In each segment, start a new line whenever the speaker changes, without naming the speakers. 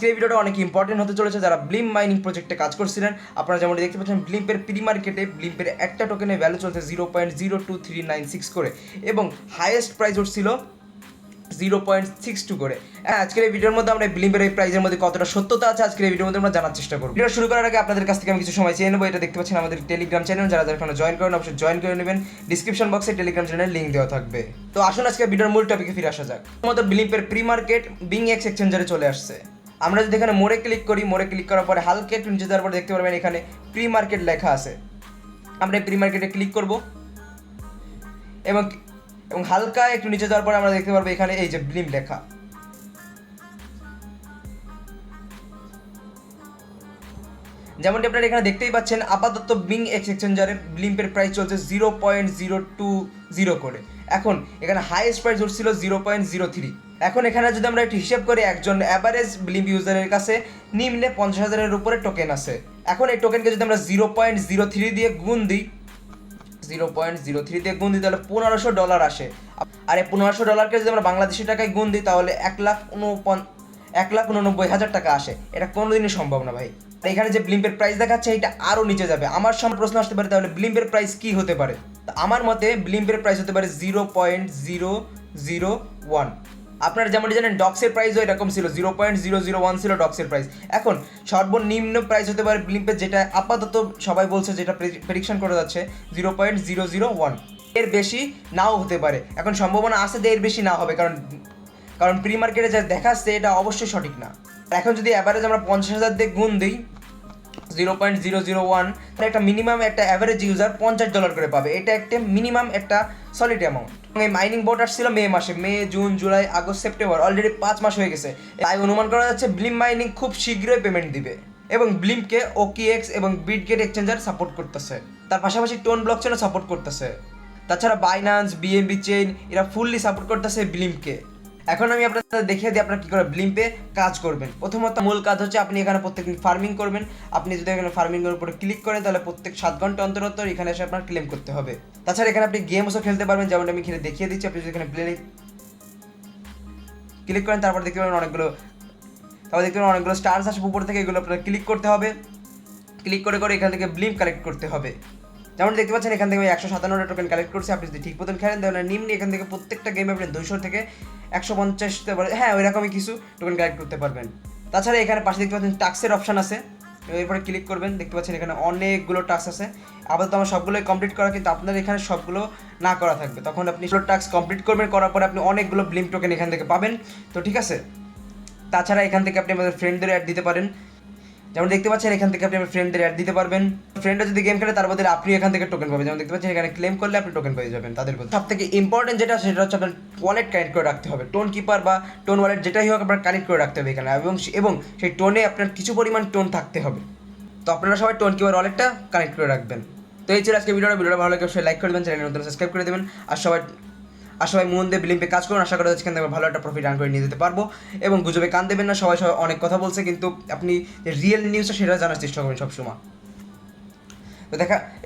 আজকের এই ভিডিওটা অনেক ইম্পর্টেন্ট হতে চলেছে যারা ব্লিম মাইনিং প্রজেক্টে কাজ করছিলেন। আপনারা যেমন দেখতে পাচ্ছেন ব্লিম্পের প্রি মার্কেটে ব্লিম্পের একটা টোকেনের ভ্যালু চলছে 0.02396 করে এবং হাইয়েস্ট প্রাইস উঠছিল 0.62 করে। হ্যাঁ, আজকের এই ভিডিওর মধ্যে আমরা ব্লিম্পের এই প্রাইজের মধ্যে কতটা সত্যতা আছে আজকের এই ভিডিওর মধ্যে আমরা জানার চেষ্টা করব। ভিডিও শুরু করার আগে আপনাদের কাছ থেকে আমি কিছু সময় চেয়ে নেবো। এটা দেখতে পাচ্ছেন আমাদের টেলিগ্রাম চ্যানেল, যারা এখানে জয়েন করেন অবশ্যই জয়েন করে নেবেন। ডিসক্রিপশন বক্সে টেলিগ্রাম চ্যানেলের লিঙ্ক দেওয়া থাকবে। তো আসুন আজকে ভিডিওর মূল টপিকে ফিরে আসা যাক। আমাদের ব্লিম্পের প্রি মার্কেট বিংএক্স এক্সচেঞ্জারে চলে আসছে। আমরা যদি এখানে মোড়ে ক্লিক করি, মোড়ে ক্লিক করার পরে হালকা একটু নিচে যাওয়ার পরে দেখতে পারবেন এখানে প্রি মার্কেট লেখা আছে। আমরা এই প্রি মার্কেটে ক্লিক করব এবং হালকা একটু নিচে যাওয়ার পরে আমরা দেখতে পারবো এখানে এই যে ব্লিম লেখা। যেমনটি আপনারা এখানে দেখতেই পাচ্ছেন আপাতত বিংএক্স এক্সচেঞ্জারে ব্লিম্পের প্রাইস চলছে 0.020 করে। এখন এখানে হাইয়েস্ট প্রাইস উঠছিল 0.03। এখন এখানে যদি আমরা একটু হিসেব করি, একজন অ্যাভারেজ ব্লিম্প ইউজারের কাছে নিম্নে 50,000-এর উপরে টোকেন আছে। এখন এই টোকেনকে যদি আমরা 0.03 দিয়ে গুণ দিই, 0.03 দিয়ে গুণ দিই তাহলে $1500 আসে। আর এই $1500 যদি আমরা বাংলাদেশি টাকায় গুণ দিই তাহলে 1,89,000 টাকা আসে। এটা কোনোদিনই সম্ভব না ভাই। এখানে যে ব্লিম্পের প্রাইস দেখাচ্ছে এটা আরও নিচে যাবে। আমার সামনে প্রশ্ন আসতে পারে তাহলে ব্লিম্পের প্রাইস কি হতে পারে? আমার মতে ব্লিম্পের প্রাইস হতে পারে 0.001। আপনারা যেমন জানেন ডক্সের প্রাইসও এরকম ছিল, 0.001 ছিল ডক্সের প্রাইস। এখন সর্বনিম্ন প্রাইস হতে পারে ব্লিম্পের, যেটা আপাতত সবাই বলছে, যেটা প্রেডিকশন করা যাচ্ছে 0.001। এর বেশি নাও হতে পারে। এখন সম্ভাবনা আছে যে এর বেশি না হবে, কারণ প্রি মার্কেটে যা দেখাচ্ছে এটা অবশ্যই সঠিক না। এখন যদি অ্যাভারেজ আমরা 50,000 দিয়ে গুণ দিই 0.001, একটা মিনিমাম একটা অ্যাভারেজ ইউজার $50 করে পাবে। এটা একটা মিনিমাম একটা সলিড অ্যামাউন্ট। এই মাইনিং বোর্ড আসছিল মে মাসে, May, June, July, August, September, already 5 মাস হয়ে গেছে। তাই অনুমান করা যাচ্ছে ব্লিম মাইনিং খুব শীঘ্রই পেমেন্ট দিবে এবং ব্লিমকে ওকিএক্স এবং বিটগেট এক্সচেঞ্জার সাপোর্ট করতেছে। তার পাশাপাশি টোন ব্লকচেনও সাপোর্ট করতেছে। তাছাড়া বাইন্যান্স, বিএনবি চেইন এরা ফুললি সাপোর্ট করতেছে ব্লিমকে। এখন আমি আপনাদের দেখিয়ে দিই আপনারা কী করে ব্লিম্পে কাজ করবেন। প্রথমত মূল কাজ হচ্ছে আপনি এখানে প্রত্যেকদিন ফার্মিং করবেন। আপনি যদি এখানে ফার্মিংয়ের উপরে ক্লিক করেন তাহলে প্রত্যেক 7 ঘন্টা অন্তর অন্তর এখানে এসে আপনার ক্লেম করতে হবে। তাছাড়া এখানে আপনি গেমসও খেলতে পারবেন, যেমন আমি এখানে দেখিয়ে দিচ্ছি। আপনি যদি এখানে ক্লিক করেন তারপর দেখতে পাবেন অনেকগুলো স্টার্স আসবে উপর থেকে। এগুলো আপনার ক্লিক করতে হবে। ক্লিক করে এখান থেকে ব্লিম কালেক্ট করতে হবে। যেমন দেখতে পাচ্ছেন এখান থেকে আমি 157টা টোকেন কালেক্ট করছি। আপনি যদি ঠিক মতন খেলেন তাহলে নিম্নে এখান থেকে প্রত্যেকটা গেমে আপনি 200 থেকে 150, হ্যাঁ ওইরকমই কিছু টোকেন কালেক্ট করতে পারবেন। তাছাড়া এখানে পাশে দেখতে পাচ্ছেন টাস্কের অপশান আছে, এরপরে ক্লিক করবেন। দেখতে পাচ্ছেন এখানে অনেকগুলো টাস্ক আছে। আপাতত আমার সবগুলোই কমপ্লিট করা, কিন্তু আপনার এখানে সবগুলো না করা থাকবে। তখন আপনি টাস্ক কমপ্লিট করবেন, করার পরে আপনি অনেকগুলো ব্লিম টোকেন এখান থেকে পাবেন। তো ঠিক আছে। তাছাড়া এখান থেকে আপনি আমাদের ফ্রেন্ডদের অ্যাড দিতে পারেন। যেমন দেখতে পাচ্ছেন এখান থেকে আপনি ফ্রেন্ডদের অ্যাড দিতে পারবেন। ফ্রেন্ডরা যদি গেম খেলে তার বদলে আপনি এখান থেকে টোকেন পাবেন। যেমন দেখতে পাচ্ছেন এখানে ক্লেম করলে আপনি টোকেন পেয়ে যাবেন তাদের বদলে। সব থেকে ইম্পর্টেন্ট যেটা সেটা হচ্ছে আপনার ওয়ালেট কানেক্ট করে রাখতে হবে। টোন কিপার বা টোন ওয়ালেট যেটাই হোক আপনার কানেক্ট করে রাখতে হবে এখানে, এবং সেই টোনে আপনার কিছু পরিমাণ টোন থাকতে হবে। তো আপনারা সবাই টোন কিপার ওয়ালেটটা কানেক্ট করে রাখবেন। তো এই ছিল আজকে ভিডিওটা ভালো লাগে অবশ্যই লাইক করে দেবেন, চ্যানেলের নতুন সাবস্ক্রাইব করে দেবেন। আর সবাই মন দিয়ে ব্লিম্পে কাজ করুন। আশা করা যাচ্ছে এখান থেকে ভালো একটা প্রফিট আর্ন করে নিয়ে যেতে পারবো। এবং গুজবে কান দেবেন না। সবাই অনেক কথা বলছে, কিন্তু আপনি যে রিয়েল নিউজটা সেটা জানার চেষ্টা করবেন সবসময়। তো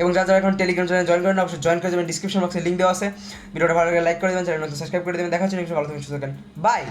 এবং যারা এখন টেলিগ্রাম চ্যানেল জয়েন করেন অবশ্যই জয়েন করে দেবেন। ডিসক্রিপশন বক্সে লিঙ্ক দেওয়া আছে। ভিডিওটা ভালো লাগে লাইক করে দেবেন, চ্যানেল নতুন সাবস্ক্রাইব করে দেবেন। দেখা হচ্ছে নেক্সট ভালো থাকবেন, সুস্থ থাকেন, বাই।